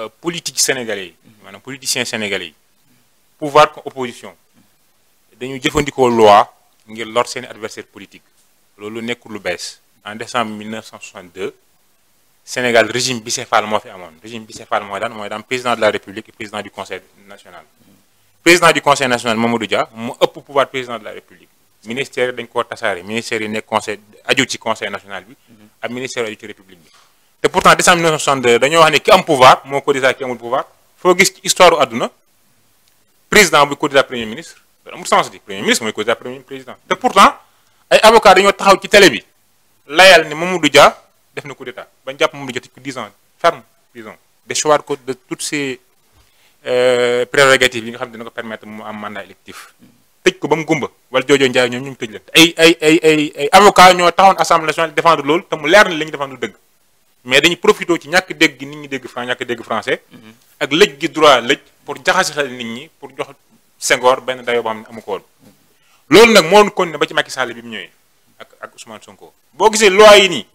politique sénégalais yi maanaam politiciens sénégalais yi pouvoir comme opposition dañu jëfandikoo loi ngir lor seeni adversaire politique loolu nekkul lu bees en décembre 1962 Sénégal régime bicéphale moo fi amoon régime bicéphale mooy daan président de la République et président du conseil national président du conseil national Mamadou Dia mu ëpp pouvoir président de la République ministère yi dañ koo tasaare ministère yi nekk conseil aju ci conseil national bi ak ministère aju ci république bi te pourtant décembre 1962 dañoo wax ne ki am pouvoir moo cotiser ki amul pouvoir foo gis ci histoire àdduna président bu cotiser premier ministre da amul sens di premier ministre mooy cotiser premier président te pourtant ay avocats dañoo taxaw ci télé bi layal ne Mamadou Dia def na coup d'état bañ jàpp Mamadou Dia tëj ko 10 ans ferme prison déchoir ko de toutes ces prérogatives yi nga xam ne dina ko permettre mu am mandat électif tëj ko ba mu gumba wala joojoo njaay ñoom ñu ngi tëj leen ay avocats ñoo taxawoon assemblée nationale défendre loolu te mu leer na li ñu défendre dëgg mais dañu profité ci ñàkk dégg gi nit ñi dégg ñàkk dégg français ak lëj gi droit lëj pour jaxase xel nit ñi pour jox Senghor benn dayoo boo xam ne amu ko woon loolu nag moo continué ba ci Macky Sall bi mu ñëwee ak Ousmane Sonko boo gisee loi yi nii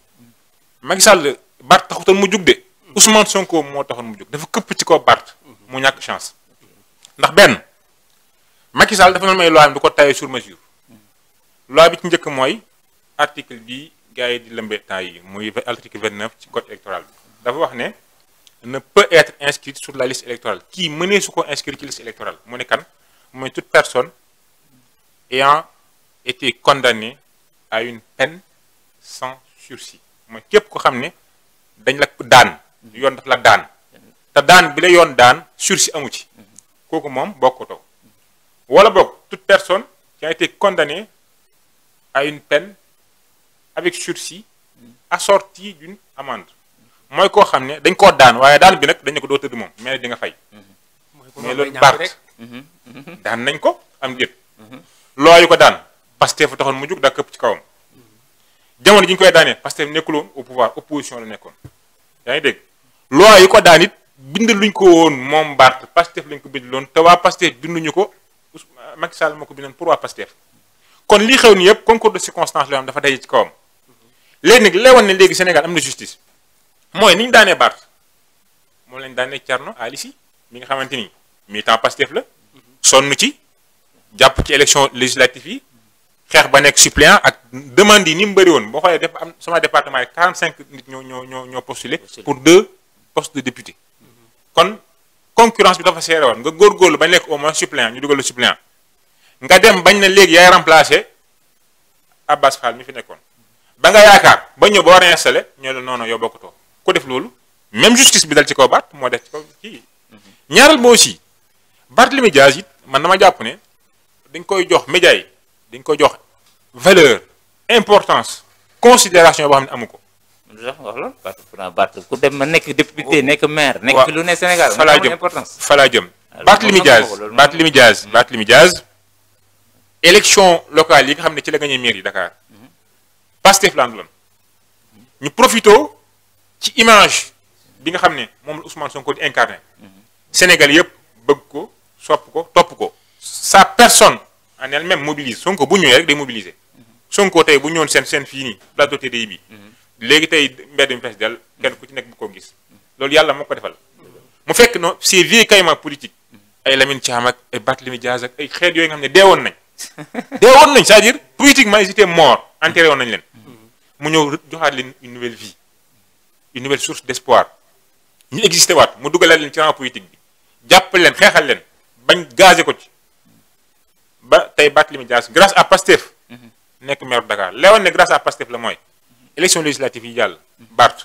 Macky Sall Bart taxutoon mu jug de Ousmane Sonko moo taxoon mu jug dafa këpp ci kaw Bart mu ñàkk chance ndax benn Macky Sall dafa noonu may loi am du ko taillé sur mesure loi bi ci njëkk mooy article bi gars yi di lëmbee temps yi muy article 29 ci code électoral bi dafa wax ne ne peut être inscrit sur la liste électorale kii mënee su ko inscrit ci liste électorale mu ne kan mooy toute personne ayant été condamnée à une peine sans sursis mooy képp ko xam ne dañ la daan yoon daf la daan te daan bi la yoon daan sursis amu ci kooku moom bokkutoo wala bokk toute personne qui a été condamnée à une peine avec sursis assortie d'une amende mooy koo xam ne dañ koo daan waaye daan bi nag dañ ne ko doo tëdd moom mais di nga fay mais loolu Bart daan nañ ko am déet loi yu ko daan Pastef fa taxoon mu jug daa këpp ci kawam jamono ji ñu koy daanee Pastef nekkuloon au pouvoir opposition la nekkoon yaa ngi dégg loi yu ko daan it bind luñ ko woon moom Bart Pastef lañ ko bind loon te waa Pastef binduñu ko Macky Sall moo ko bindoon pour waa Pastef kon lii xew ni yëpp concours de circonstance la am dafa daje ci kawam léegi nag leewoon ne léegi Sénégal am na justice mooy ni ñu daanee Bart moom lañ daanee Thierno Ali Sy mi nga xamante ni militant Pastef la sonn ci jàpp ci élection législative yi xeex ba nekk suppléant ak demande yi ni mu bëri woon boo xoolee am sama département yi 45 nit ñoo postulé pour 2 postes de député kon concurrence bi dafa seere woon nga góorgóorlu bañ nekk au moins suppléant ñu dugal le suppléant nga dem bañ na léegi yaay remplacé Abbas Fall mi fi nekkoon ba nga yaakaar ba ñëw ba war a installé ñoo la non non yow bokkutoo ko def loolu même justice bi dal ci kaw Bart moo def ci kaw kii ñaaral moo aussi Barthélémy Dias it man dama jàpp ne dañ koy jox média yi dañ koy jox valeur importance considération boo xam ne amu ko. lu tax wax loolu parce que Bart ku dem ma nekk député nekk maire. nekk fi lu ne Sénégal fa laa jëm importance. fa laa jëm Barthélémy Dias élection locale yi nga xam ne ci la gagné maire yi Dakar Pastef la àndoon ñu profito ci image bi nga xam ne moom la Ousmane Sonko di incarné Sénégal yëpp bëgg ko sopp ko topp ko sa personne en elle-même mobilise Sonko bu ñëwee rek day mobiliser Sonko tey bu ñëwoon seen fii nii plateau TDI bi léegi tey mbedd mi fees del kenn ku ci nekk bu ko gis loolu yàlla moo ko defal mu fekk no ces vieux caïmans politiques ay Lamine Thiam ak ay Barthélémy Dias ak ay xeet yooyu nga xam ne deewoon nañ c'est-à-dire politiquement ils étaient morts enterré woon nañ leen mu ñëw joxaat leen une nouvelle vie une nouvelle source d'espoir ñu existé waat mu dugalaat leen ci rang politique bi jàppale leen xeexal leen bañ gazé ko ci ba tey Barthélémy Dias grâce à Pastef nekk maire de Dakar leewoon ne grâce à Pastef la mooy élection législative yi jàll Bart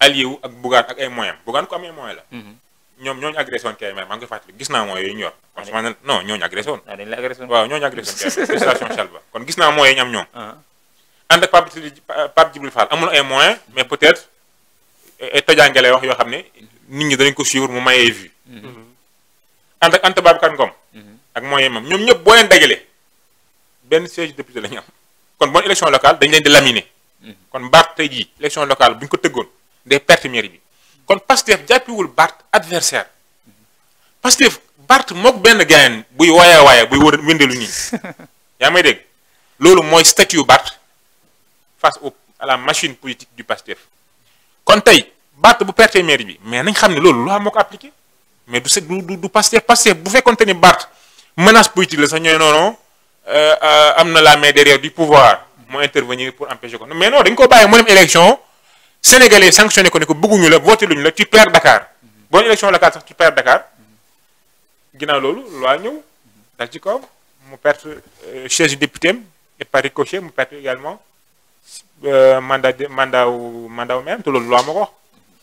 allié wu ak Bougane ak ay moyens Bougane ko amee moyen la ñoom ñooñu agressé woon Kébémer maa ngi koy fàttali gis naa moyens yooyu ñu yor franchement non ñooñu agressé woon waaw ñooñu agressé woon Kébémer station Chalba kon gis naa moyens yi ñu am ñoom ànd ak Pape Djibril Fall amul ay moyens mais peut-être ay tojaange lay wax yoo xam ne nit ñi danañ ko suivre mu mayee vue ànd ak Anta Babacar Ngom ak moyens mam ñoom ñëpp boo leen dajale benn siège député la ñu am kon bonne élection locale dañ leen di laminer kon Bart tey jii élection locale bu ñu ko tëggoon day perte mairie bi kon Pastef jàppiwul Bart adversaire Pastef Bart mook benn gayen buy waaye buy wër wëndelu nii yaa may dégg loolu mooy statut Bart face à la machine politique du Pastef kon tey Barth bu perte mairie bi mais nañ xam ne loolu loi moo ko appliqué mais du Pastef bu fekkonte ni Barth menace politique la sax ñooy noonu am na la main derrière du pouvoir moo intervenir pour empêcher ko mais non dañ ko bàyyi mu dem élection sénégalais sanctionné ko ne ko bëgguñu la voté luñu la tu perds Dakar boo élection locale sax tu perds Dakar ginnaaw loolu loi ñëw dal ci kaw mu perte chaise député am et par ricochet mu perte également mandat wu maire te loolu loi moo ko wax